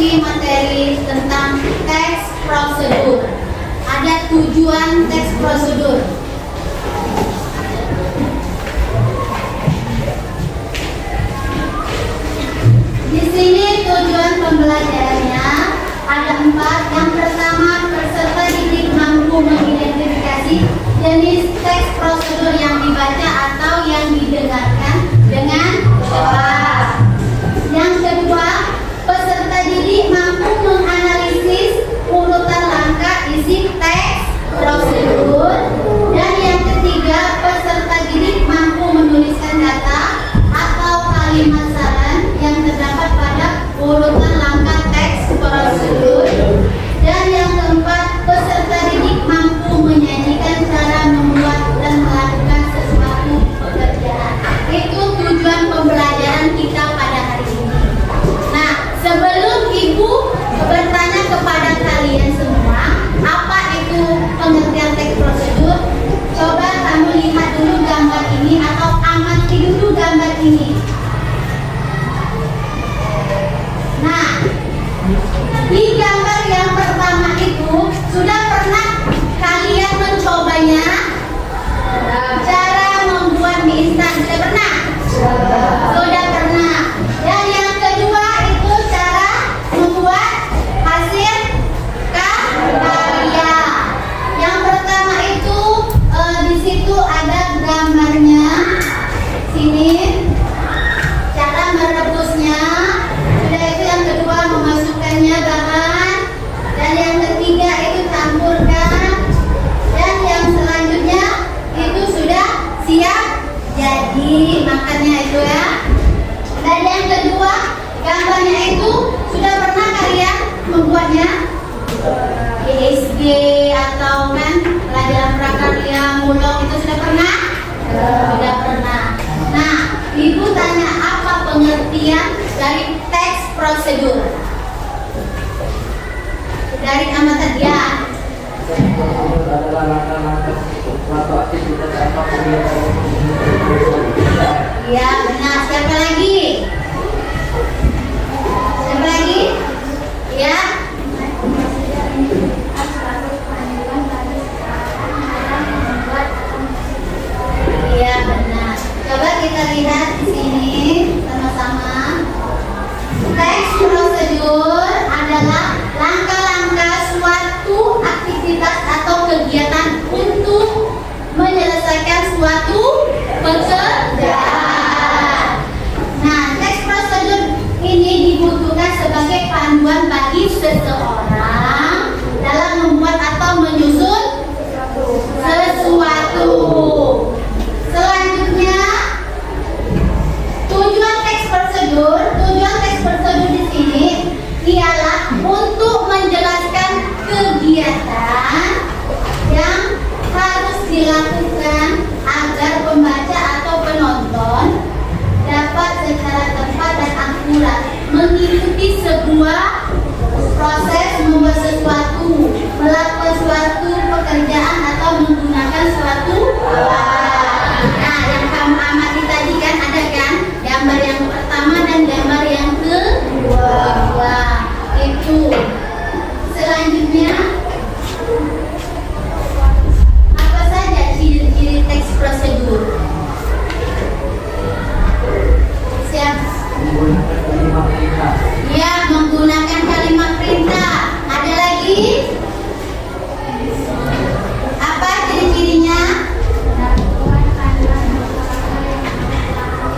memasuki materi tentang teks prosedur. Ada tujuan teks prosedur. Di sini tujuan pembelajarannya ada 4. Yang pertama, peserta didik mampu mengidentifikasi jenis teks prosedur yang dibaca atau yang didengarkan dengan jelas. Yang kedua, peserta didik mampu menganalisis urutan langkah isi teks prosedur. Dan yang ketiga, peserta didik mampu menuliskan data atau kalimat saran yang terdapat pada urutan langkah teks prosedur. Dan yang keempat, peserta didik mampu menyajikan cara membuat dan melakukan sesuatu pekerjaan. Itu tujuan pembelajaran kita pada hari ini. Nah, sebelum Ibu bertanya kepada kalian semua, apa itu pengertian teks prosedur? Coba kamu lihat dulu gambar ini atau amati dulu gambar ini. Nah, di gambar yang pertama itu sudah pernah kalian mencobanya? Cara membuat mie instan sudah pernah? Sudah pernah. Dan yang kedua itu cara membuat hasil karya. Yang pertama itu di situ ada gambarnya. Sini cara merebusnya. Sudah itu yang kedua memasukkannya bahan. Dan yang ketiga itu campurkan. Dan yang selanjutnya itu sudah siap jadi makannya itu ya. Dan yang kedua gambarnya itu sudah pernah kalian membuatnya di SD atau kan pelajaran prakarya mulok itu sudah pernah? Sudah pernah. Nah, Ibu tanya apa pengertian dari teks prosedur? Dari amatan ya. Adalah langkah-langkah atau aktivitas apapun yang Ya, benar. Siapa lagi? Siapa lagi? Ya. Iya, benar. Coba kita lihat di sini sama-sama. Teks prosedur adalah langkah-langkah suatu aktivitas atau kegiatan untuk menyelesaikan suatu pekerjaan. Nah, teks prosedur ini dibutuhkan sebagai panduan bagi seseorang dalam membuat atau menyusun sesuatu. Selanjutnya, tujuan teks prosedur di sini ialah untuk menjelaskan kegiatan yang harus dilakukan agar pembaca atau penonton dapat secara tepat dan akurat mengikuti sebuah proses membuat sesuatu, melakukan suatu pekerjaan atau menggunakan suatu alat. Nah, yang kamu amati tadi kan ada kan gambar yang pertama dan gambar yang kedua. Itu. Selanjutnya, apa saja ciri-ciri teks prosedur? Siap? Ya, menggunakan kalimat perintah. Ada lagi? Apa ciri-cirinya?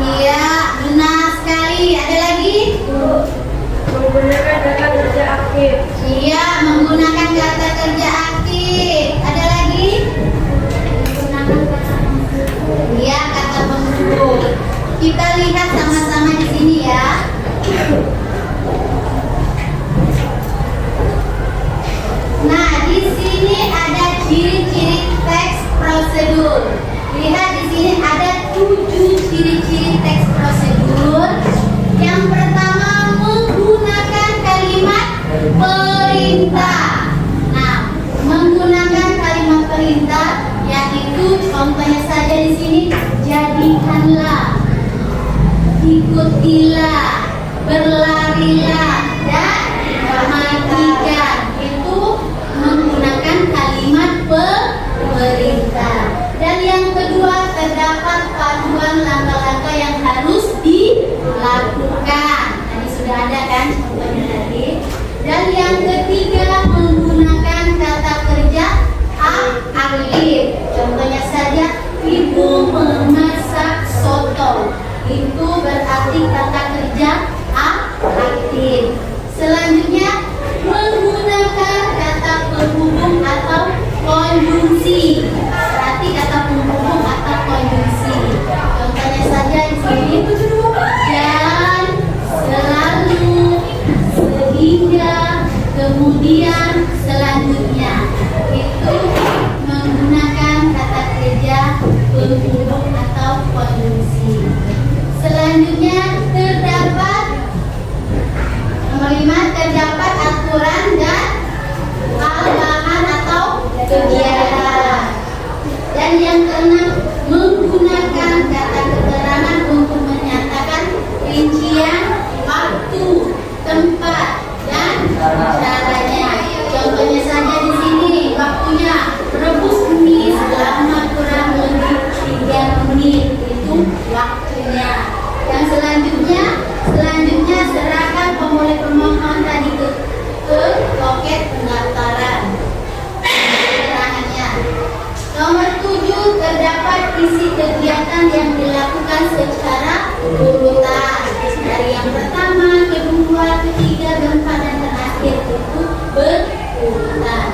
Iya, benar sekali. Ada lagi? Menggunakan kata kerja aktif. Iya, menggunakan kata kerja aktif. Ada lagi? Menggunakan kata mendukung. Iya, kata mendukung. Kita lihat sama-sama di sini ya. Nah, di sini ada ciri-ciri teks prosedur. Lihat di sini ada 7 ciri-ciri teks prosedur. Yang pertama, menggunakan kalimat perintah. Nah, menggunakan kalimat perintah yaitu contohnya saja di sini, jadikanlah, ikutilah, berlarilah, dan hingga kemudian selanjutnya itu menggunakan kata kerja penghubung atau konjungsi. Selanjutnya terdapat nomor 5, terdapat aturan dan bahan atau kegiatan. Dan yang keenam, menggunakan kata keterangan untuk menyatakan rincian waktu, tempat, dan caranya. Contohnya saja di sini, waktunya rebus mie selama kurang lebih 3 menit, itu waktunya. Yang selanjutnya serahkan pemohon pemohon tadi ke loket pendaftaran. Keterangannya. Nomor 7, terdapat isi kegiatan yang dilakukan secara urutan dari yang pertama, kedua, ketiga, keempat, dan terakhir itu berurutan.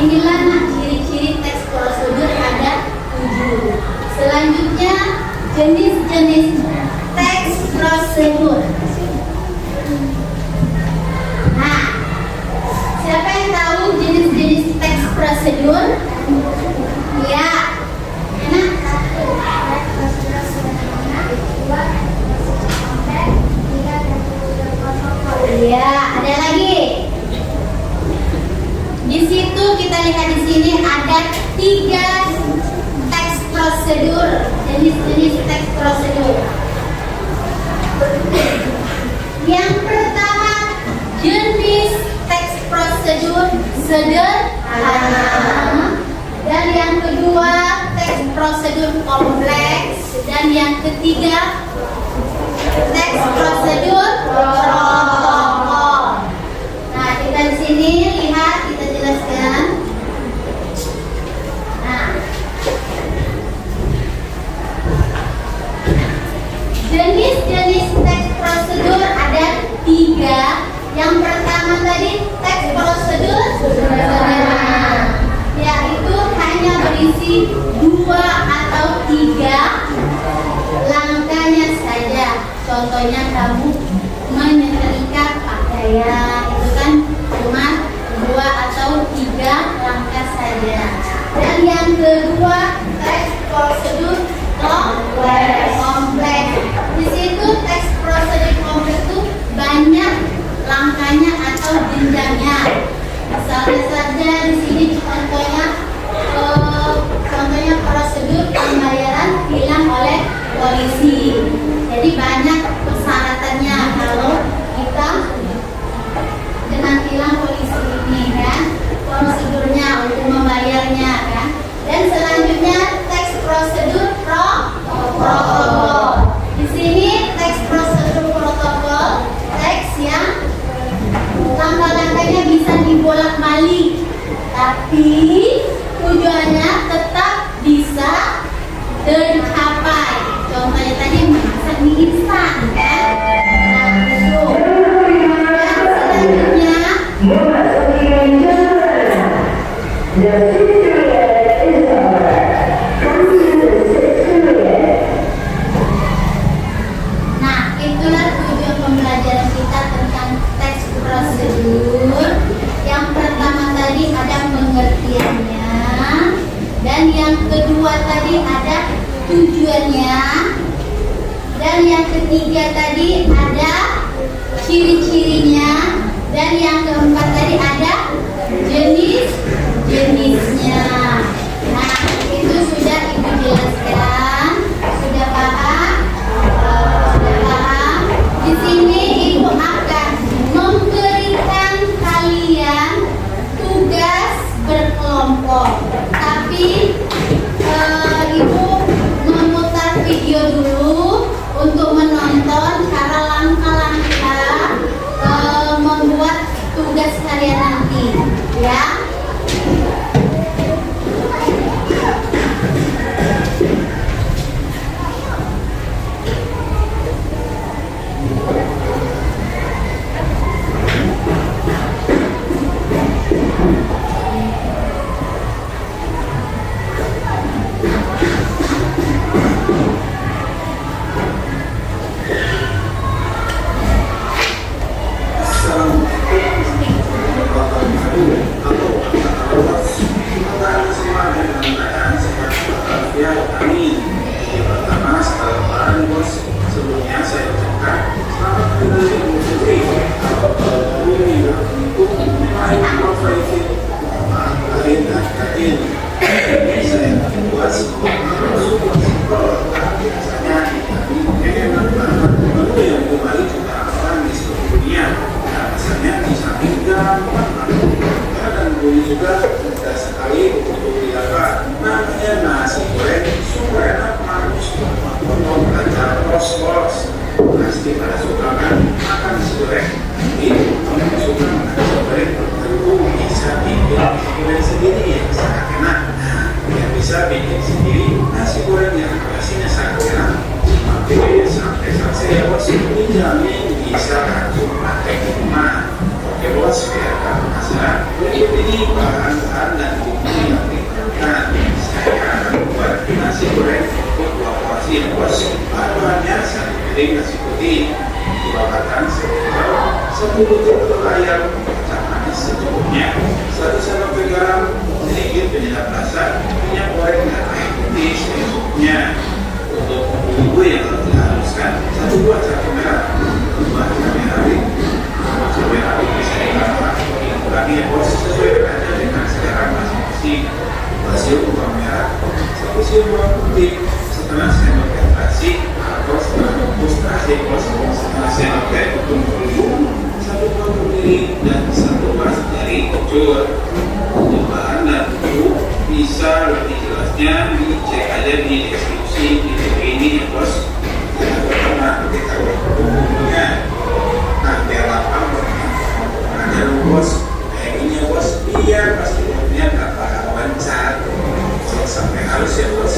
Inilah ciri-ciri teks prosedur ada 7. Selanjutnya jenis-jenis teks prosedur. Nah, siapa yang tahu jenis-jenis teks prosedur? Ya, enak. Iya, ada lagi. Di situ kita lihat di sini ada 3 teks prosedur, jenis-jenis teks prosedur. Yang pertama, jenis teks prosedur sederhana. Dan yang kedua, teks prosedur kompleks. Dan yang ketiga, teks prosedur protokol. Nah, kita di sini lihat, kita jelaskan. Nah, jenis-jenis teks prosedur ada 3. Yang pertama tadi teks prosedur sederhana, yaitu hanya berisi 2 atau 3 langkahnya saja. Contohnya kamu menyetrika pakaian, itu kan cuma 2 atau 3 langkah saja. Dan yang kedua, teks prosedur kompleks. Di situ teks prosedur kompleks itu banyak langkahnya atau jenjangnya. Misalnya saja di sini contohnya prosedur pembayaran tilang oleh polisi. Jadi banyak persyaratannya kalau kita dengan tilang polisi ini kan, prosedurnya untuk membayarnya kan. Dan selanjutnya teks prosedur protokol. Di sini teks prosedur protokol, teks yang langkah-langkahnya bisa dibolak-balik, tapi tujuannya tetap bisa tercapai. Contohnya tadi masak mie instan kan. Nah, itu. Dan selanjutnya nah, itulah tujuan pembelajaran kita tentang teks prosedur. Yang pertama tadi ada pengertiannya, dan yang kedua tadi ada tujuannya, dan yang ketiga tadi ada ciri-cirinya, dan yang keempat tadi ada jenis-jenisnya. Nah, itu sudah Ibu jelaskan. Sudah paham? Sudah paham? Di sini Ibu akan memberikan kalian tugas berkelompok. Tapi Ibu memutar video dulu untuk menonton cara langkah-langkah membuat tugas dan dulu juga mudah sekali untuk didapat namanya nasi goreng enak manis potong kacang pos-pos. Pasti pada suka kan makan nasi goreng. Ini kalau suka makan nasi goreng tentu bisa bikin nasi goreng sendiri yang sangat enak. Yang bisa bikin sendiri nasi goreng yang rasanya sangat enak. Tapi sampai saya bos dijamin bisa langsung pakai di rumah. Oke bos, biar kamu penasaran. Ini bahan-bahan dan bumbu yang diperlukan. Saya akan buat nasi goreng untuk 2 porsi ya bos. Bahannya 1 piring nasi putih, 2 batang sambal, 1 butir telur ayam, kacang manis secukupnya, 1 sendok teh garam, sedikit penyedap rasa, minyak goreng dan air putih secukupnya. Untuk bumbu yang harus dihaluskan 1 buah cabai merah, 2 cabai rawit. Cabai rawit bisa ditambah dikurangi ya bos sesuai dengan selera masing-masing. Basil bawang merah, 1 siung bawang putih, setengah sendok teh terasi atau setengah bungkus terasi bos, setengah sendok teh tepung terigu, 1 buah kemiri dan 1 bas dari kencur. Untuk bahan dan bumbu bisa lebih jelasnya dicek aja di deskripsi video ini ya bos. Jangan lupa kita bumbunya. Nah biar lapang ada bos kayak gini ya bos, biar pasti bumbunya nggak bakal lancar sampai halus ya bos.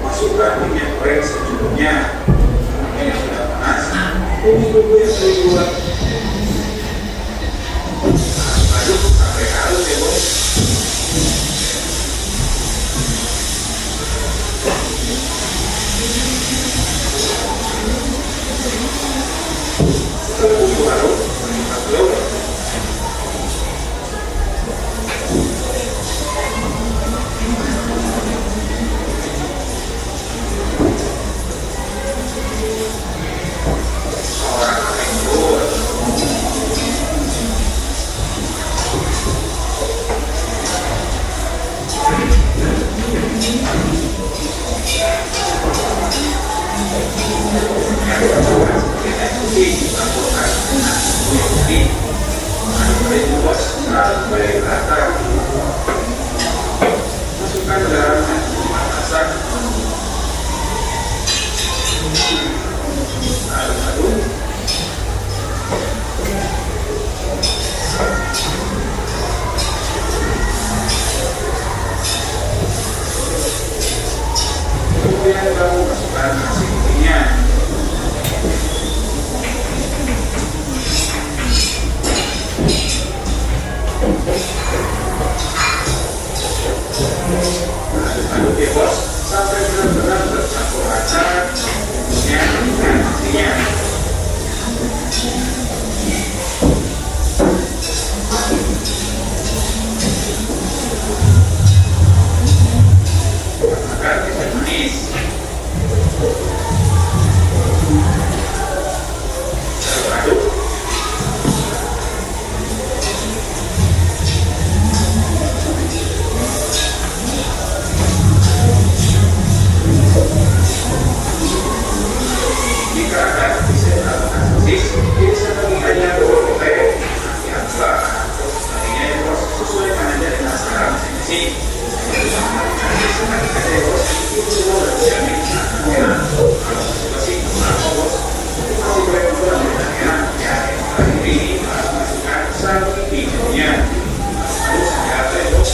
Masukkan minyak goreng secukupnya. Minyak sudah panas. Bumbu-bumbu yang sudah dibuat. Aduk sampai halus ya bos. Setelah bumbu halus, meningkat telur. Masukkan garam dan masak. Aduk-aduk. Kemudian baru masukkan nasi putihnya. Aduk ya bos sampai benar-benar bercampur rata bumbunya dan nasinya. Tambahkan kecap manis. Aduk. Jika ada bisa tambahkan sosis, bisa bagi hanya bawang putih, yang telah tadinya ya bos sesuaikan aja dengan selera masing-masing. Sekali-kali ya bos, itu semua udah dijamin akan enak. Kalau suka sih kenapa bos? Nasi goreng itu enak ya. Yang terakhir ini harus masukkan satu hijaunya. Lalu sampai rata ya bos.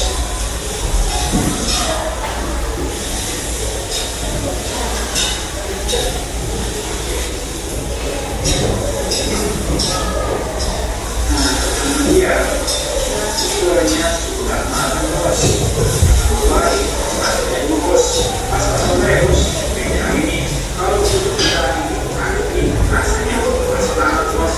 Iya, nasi gorengnya sudah matang bos. Mari, masukkan bungkus. Asal-asal bos. Yang ini, kalau sudah kita aduk ini, rasanya masuk banget bos.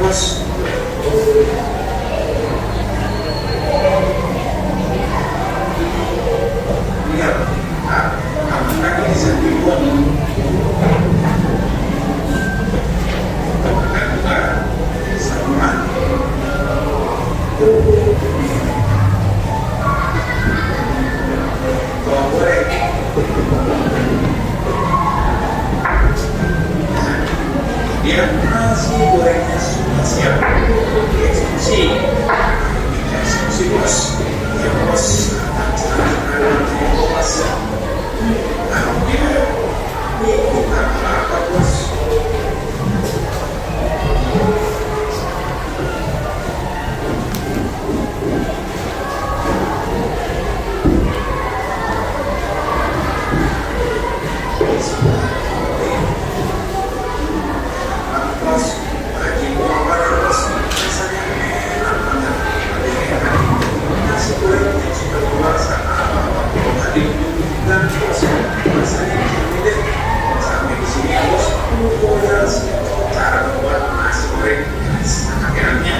bos. Lihat, apakah ini sentimen? Sama. Bawang goreng. Dia nasi gorengnya sudah siap untuk dieksekusi. Eksekusi bos. Ya bos. Bos. Ini bukan apa bos. Bos, lagi buang barang bos. Rasanya enak banget. Nasi gorengnya sudah luasa. Tadi dan bos, rasanya beda. Sampai di sini bos, tutorial cara membuat nasi goreng sangat enaknya.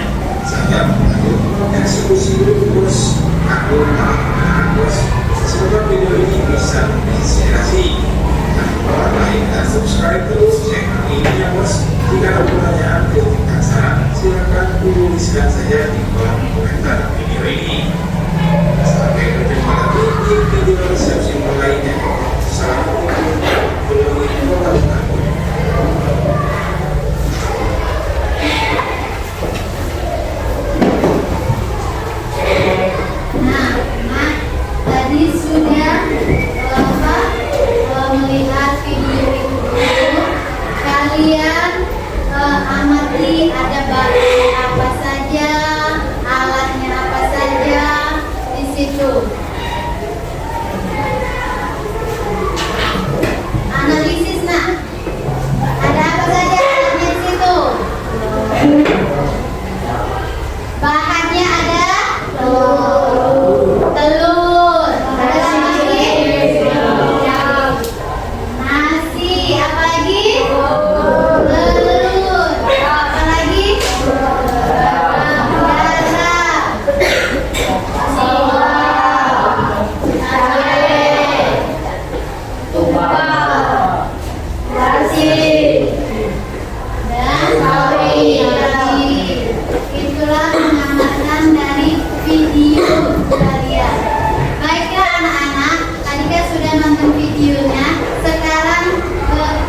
Saya eksekusi dulu bos. Aku bos. Semoga video ini bisa menginspirasi. Jangan like dan subscribe terus channel ini ya bos. Jika ada pertanyaan, kritik, saran, silakan tuliskan saja di kolom komentar video ini. Sampai berjumpa lagi di video resepsi lainnya. Assalamualaikum warahmatullahi wabarakatuh. Nah, tadi sudah melihat video itu, kalian amati ada bahannya apa saja, alatnya apa saja di situ. Analisis nah, ada apa saja alatnya di situ? Bahannya ada telur, ada lagi nasi, apa lagi? Telur, apa lagi? Itulah pengamatan dari video kalian. Baiklah anak-anak, tadi kan sudah nonton videonya. Sekarang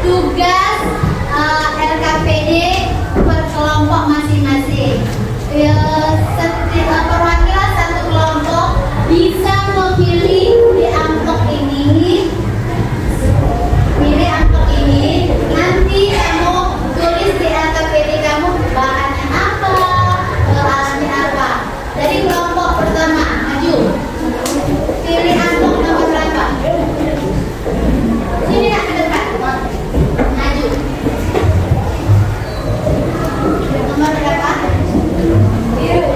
tugas LKPD per kelompok masing-masing. Setiap perwakilan satu kelompok bisa memilih di amplop ini. Pilih amplop ini. Nanti kamu tulis di LKPD kamu bahannya apa, alatnya apa. Dari kelompok pertama maju. Pilih amplop nomor berapa? Sini nak ke depan. Maju. Nomor berapa? Biru.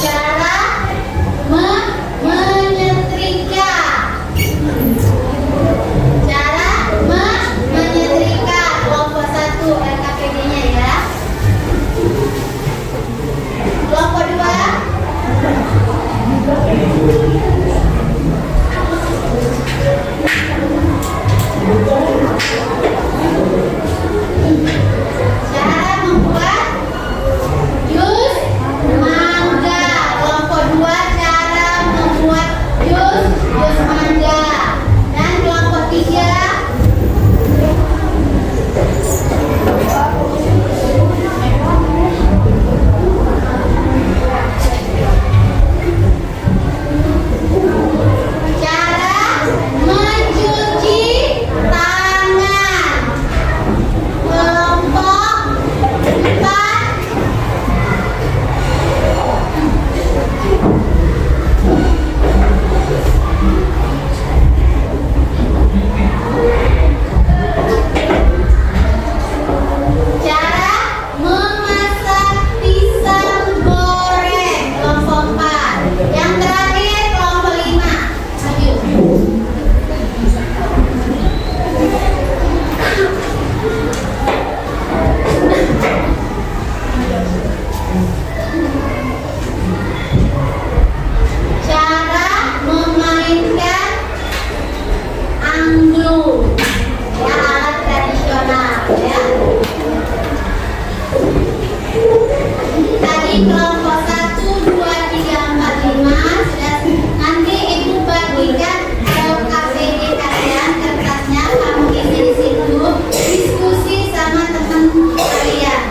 Cara menyetrika. Cara menyetrika kelompok 1 LKPD-nya ya. Kelompok 2. Cara membuat jus mangga. Kelompok 2 cara membuat jus mangga. Dan kelompok 3 cara mencuci tangan. dulu. Ya, alat tradisional ya. Tadi kelompok 1, 2, 3, 4, 5 sudah, nanti ibu bagikan ke KPD kalian kertasnya, kamu isi di situ, diskusi sama teman kalian.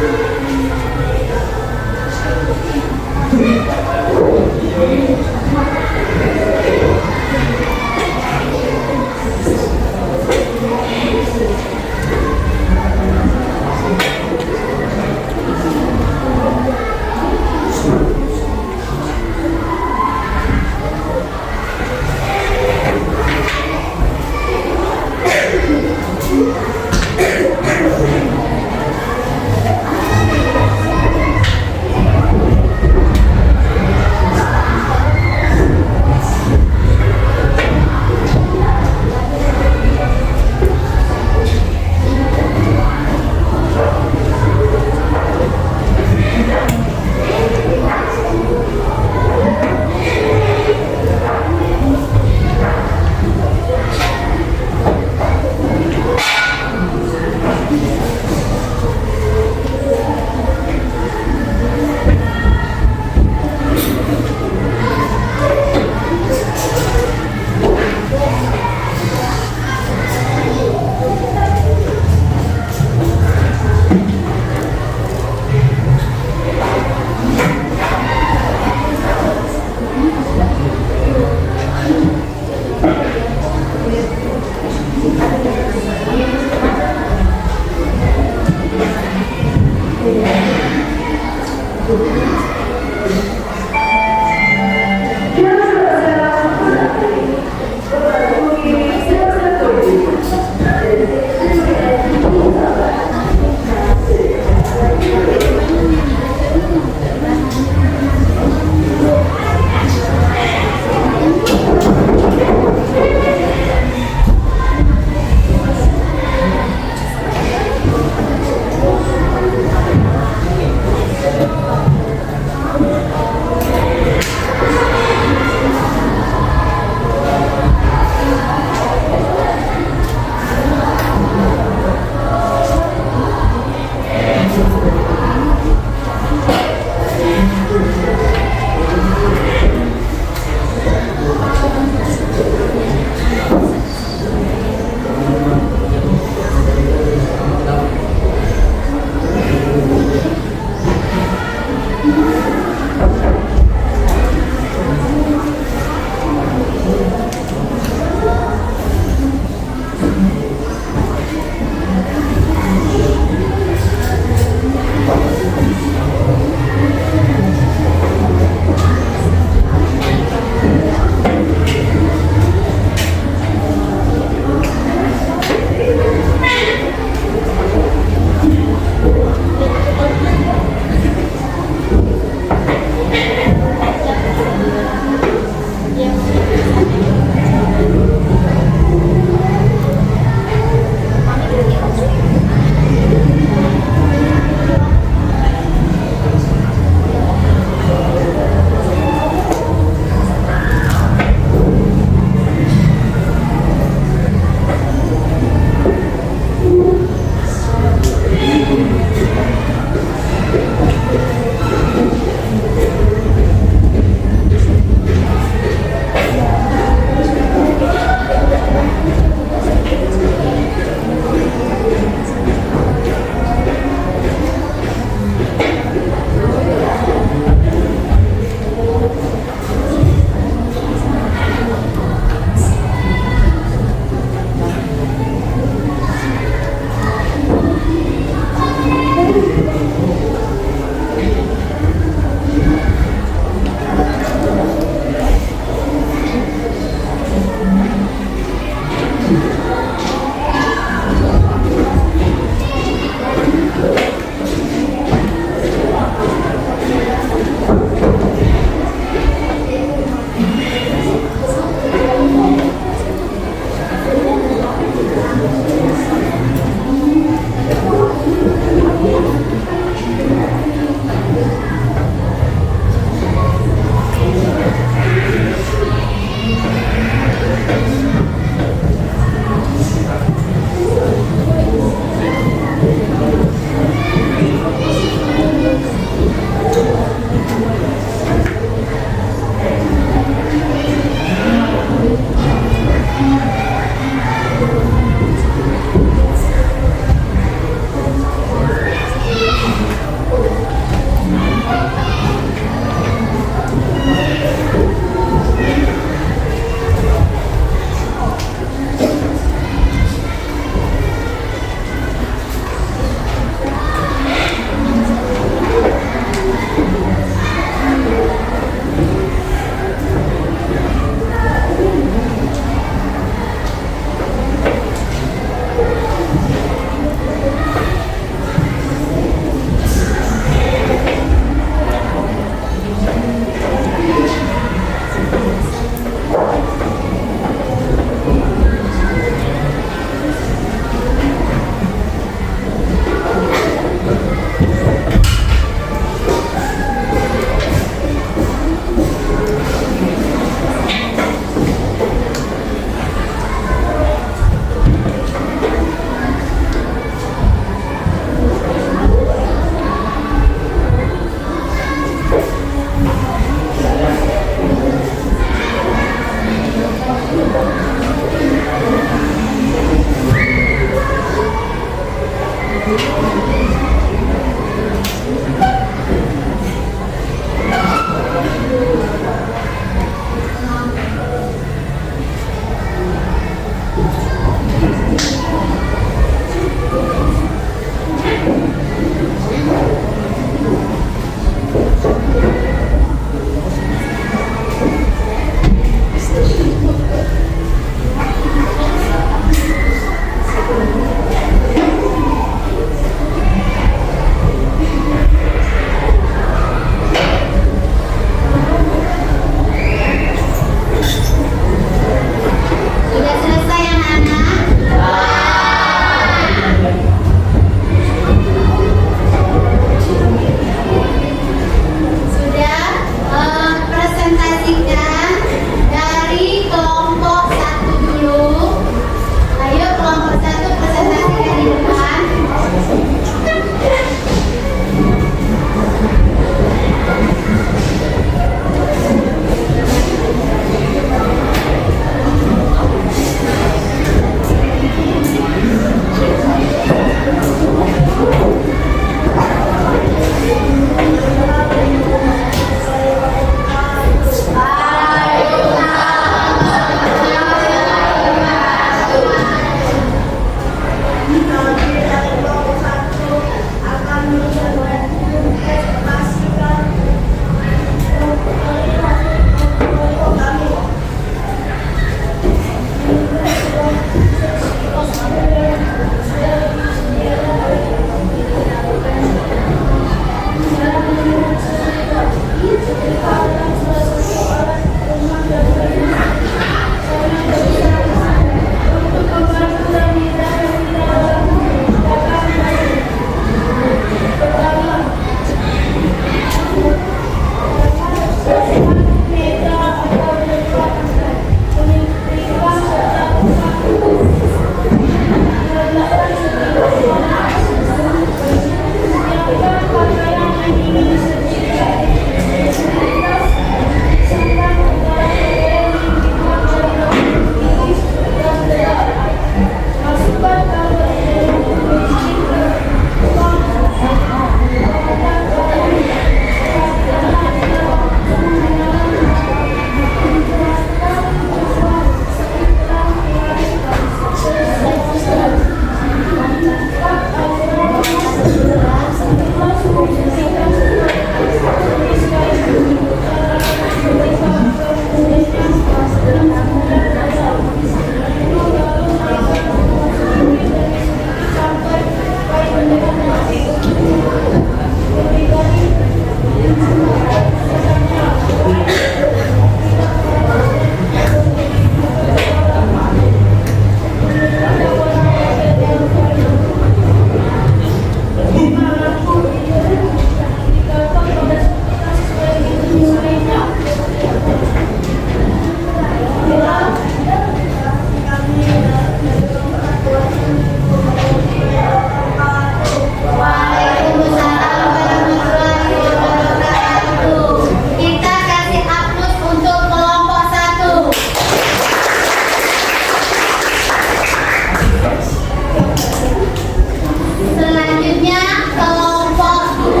Selanjutnya kelompok 2.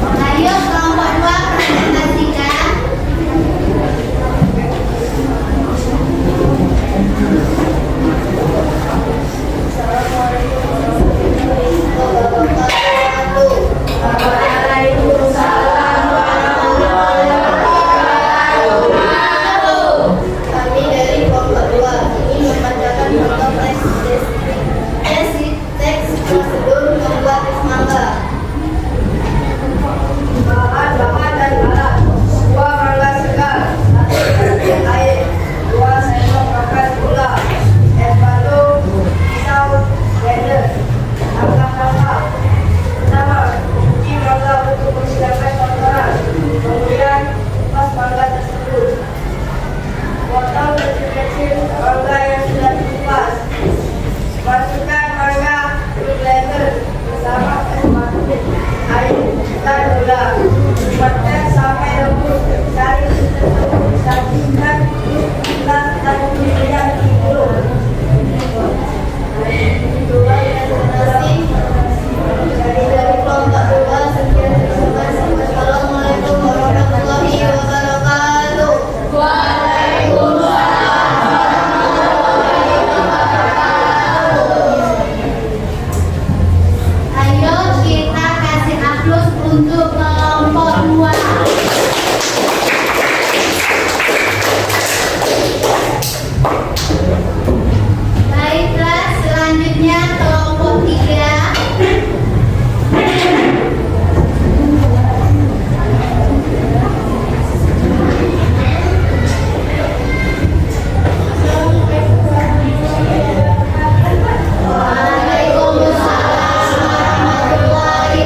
Ayo kelompok 2 presentasikan. Kami dari kelompok 2 ingin membacakan contoh teks prosedur membuat es mangga. Bahan-bahan dan alat: 2 mangga segar, 1 air, 2 sendok makan gula, es batu, pisau, blender. Langkah-langkah: pertama, cuci mangga untuk menghilangkan kotoran. Kemudian kupas mangga tersebut. Potong kecil-kecil mangga yang sudah dikupas. Masukkan mangga ke blender bersama es batu, air, dan gula. Petek sampai lembut. Cari tersebut sajikan gelas dan yang diulung. Dari kelompok 2 sekian, terima kasih. Wassalamualaikum warahmatullahi wabarakatuh. Ayo kita kasih aplaus untuk kelompok 2. Baiklah, selanjutnya kelompok 3. Waalaikumsalam warahmatullahi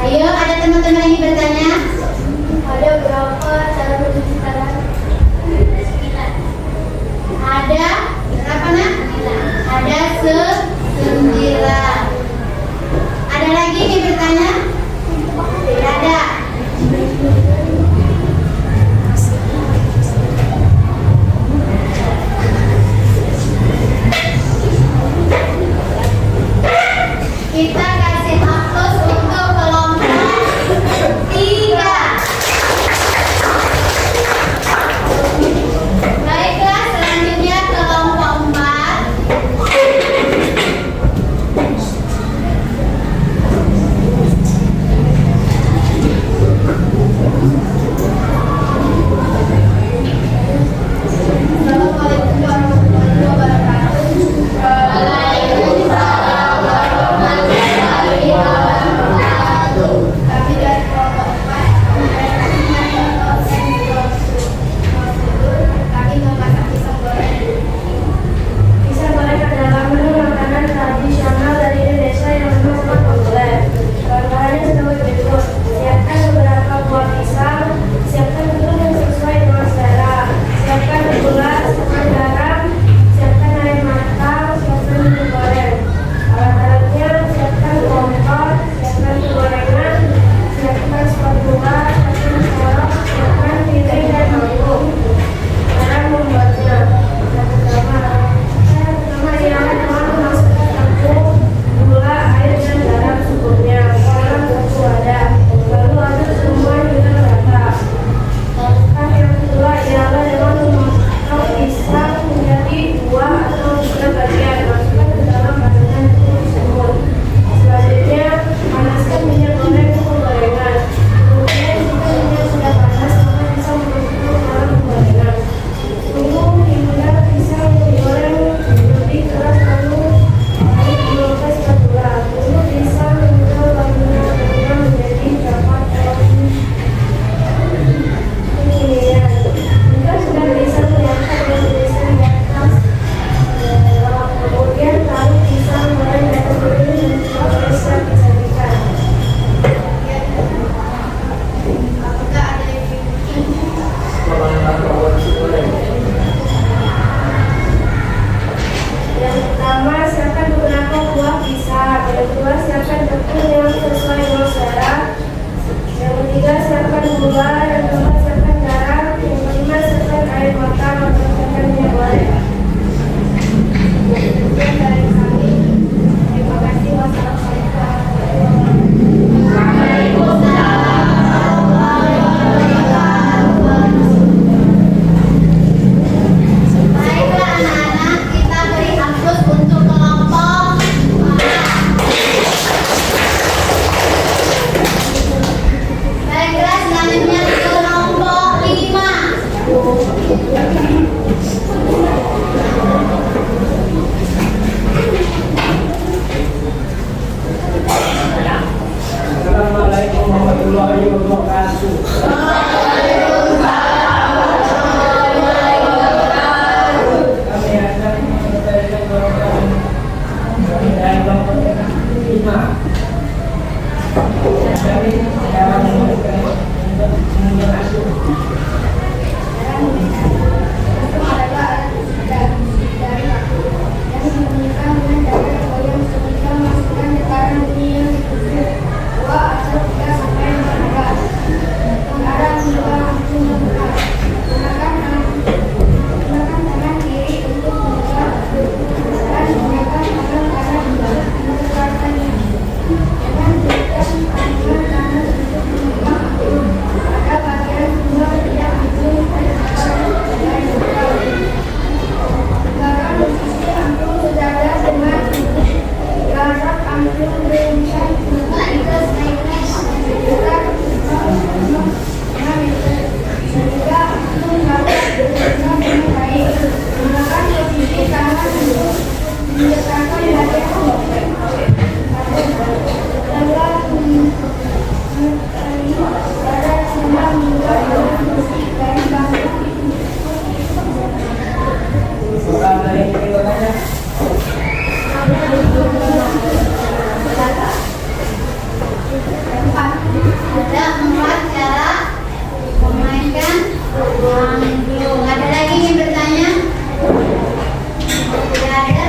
Ayo, ada teman-teman yang bertanya? Ada berapa cara mencuci tangan? Ada berapa nak? Ada 9. Ada lagi yang bertanya? Tidak ada. Kita kasih aplaus untuk kelompok 3. Baiklah, selanjutnya kelompok 4. Ada 4 cara memainkan angklung. Ada lagi yang bertanya? Tidak ada?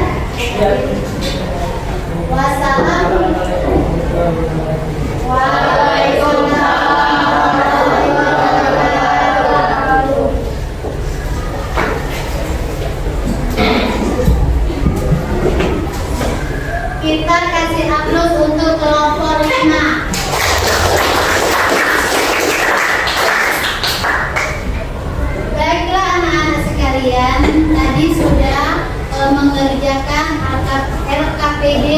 Wassalam. Kita kasih aplaus untuk kelompok 5. Baiklah anak-anak sekalian, tadi sudah mengerjakan LKPD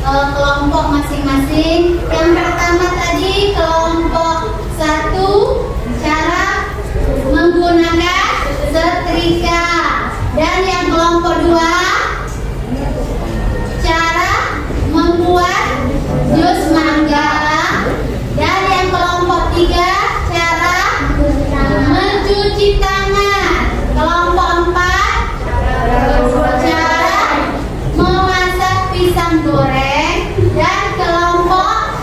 kelompok masing-masing. Yang pertama tadi kelompok 1 cara menggunakan setrika, dan yang kelompok 2 cara membuat jus mangga, dan yang kelompok 3 cara mencuci tangan, kelompok 4 cara memasak pisang goreng, dan kelompok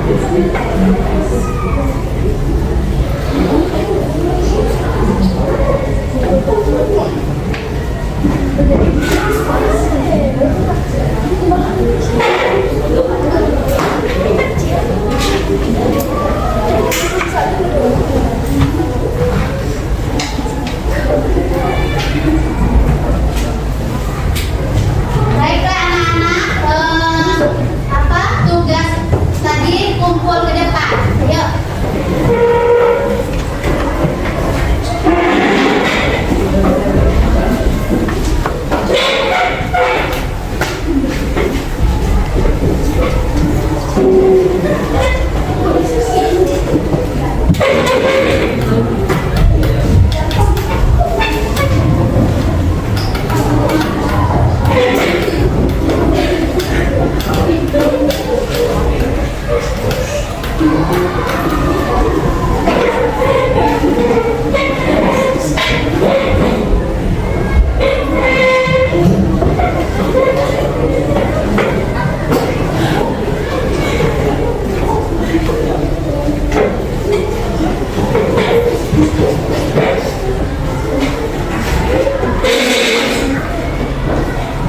Baiklah anak-anak, tugas tadi kumpul ke depan. Yuk.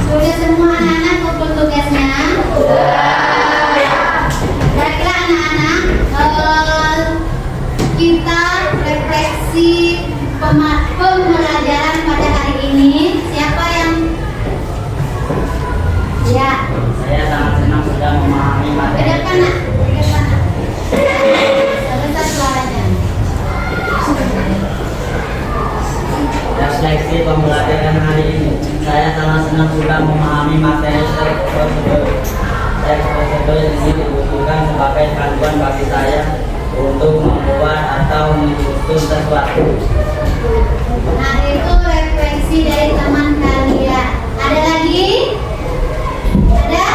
Sudah semua anak-anak kumpul tugasnya? Baiklah anak-anak, kita refleksi pembelajaran pada hari ini. Siapa yang? Ya, Saya sangat senang sudah memahami ke materi. depan nak, ke depan nak. Sebesar suaranya. Refleksi pembelajaran hari ini. Saya sangat senang sudah memahami materi teks prosedur. Teks prosedur ini dibutuhkan sebagai panduan bagi saya untuk membuat atau menyusun sesuatu. Nah, itu refleksi dari teman kalian. Ada lagi? Ada?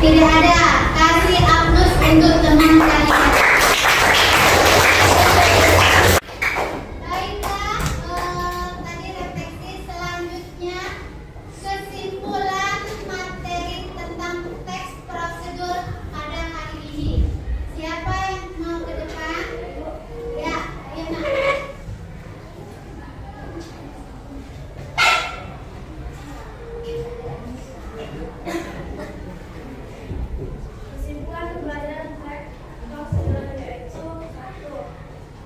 Tidak ada. Kasih aplaus untuk teman kalian. Baiklah, tadi refleksi. Selanjutnya kesimpulan materi tentang teks prosedur pada hari ini. Siapa yang mau ke depan? Ya, ayo nak. Kesimpulan pembelajaran teks prosedur yaitu 1.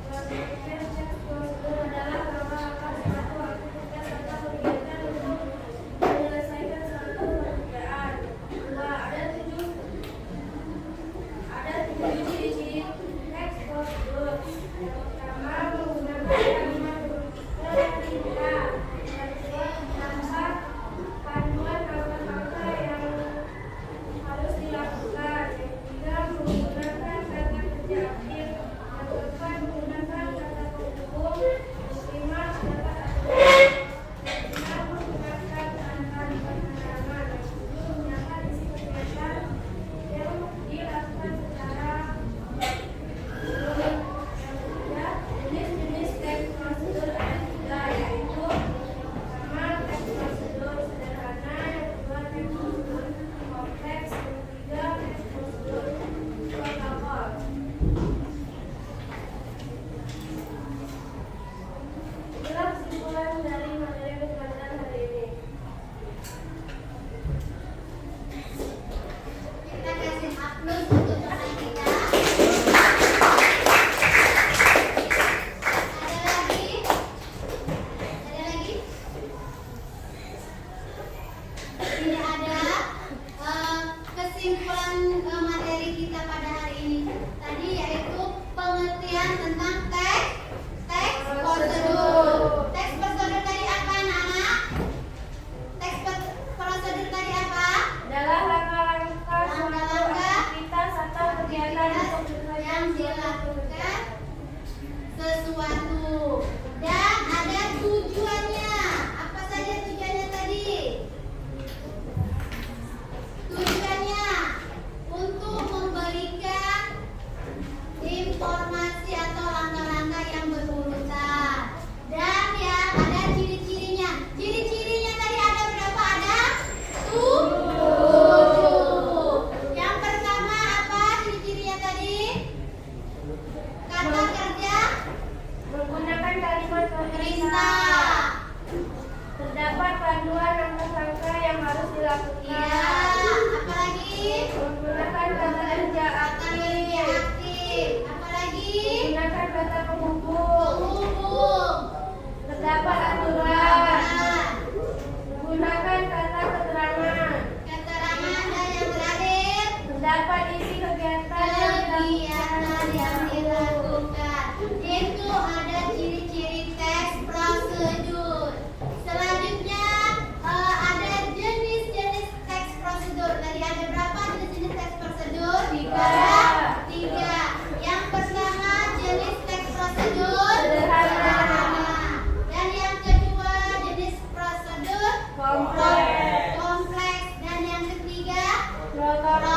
Melakukan teks prosedur adalah langkah-langkah suatu aktivitas atau kegiatan untuk menyelesaikan suatu pekerjaan. 2. Ada tujuh ciri-ciri teks prosedur. Yang pertama, menggunakan kalimat berikutnya. Yang kedua, menambah panduan langkah-langkah yang harus dilakukan. Yang ketiga, menggunakan kata kerja aktif. Yang keempat, menggunakan kata penghubung. Yang kelima, dapat aturan. Yang keenam, menggunakan tanda-tanda keterangan. Yang ketujuh, menyatakan isi kegiatan yang dilakukan secara yang ketiga, jenis-jenis teks prosedur ada 3, yaitu yang pertama teks prosedur sederhana, yang kedua teks prosedur kompleks, yang ketiga teks prosedur protokol. Inilah kesimpulan dari materi pembelajaran hari ini. Kita kasih aplaus untuk teman kita. Ada lagi? Ada lagi? Tidak ada. Kesimpulan materi kita pada hari ini tadi yaitu pengertian tentang teks prosedur. Teks prosedur tadi apa anak-anak? Teks prosedur tadi apa? Adalah langkah-langkah suatu Langkah-langkah aktivitas atau kegiatan untuk yang dilakukan sesuatu dan ada tujuannya. Apa saja tujuannya tadi? Tujuannya untuk memberikan informasi atau langkah-langkah yang berurutan. protokol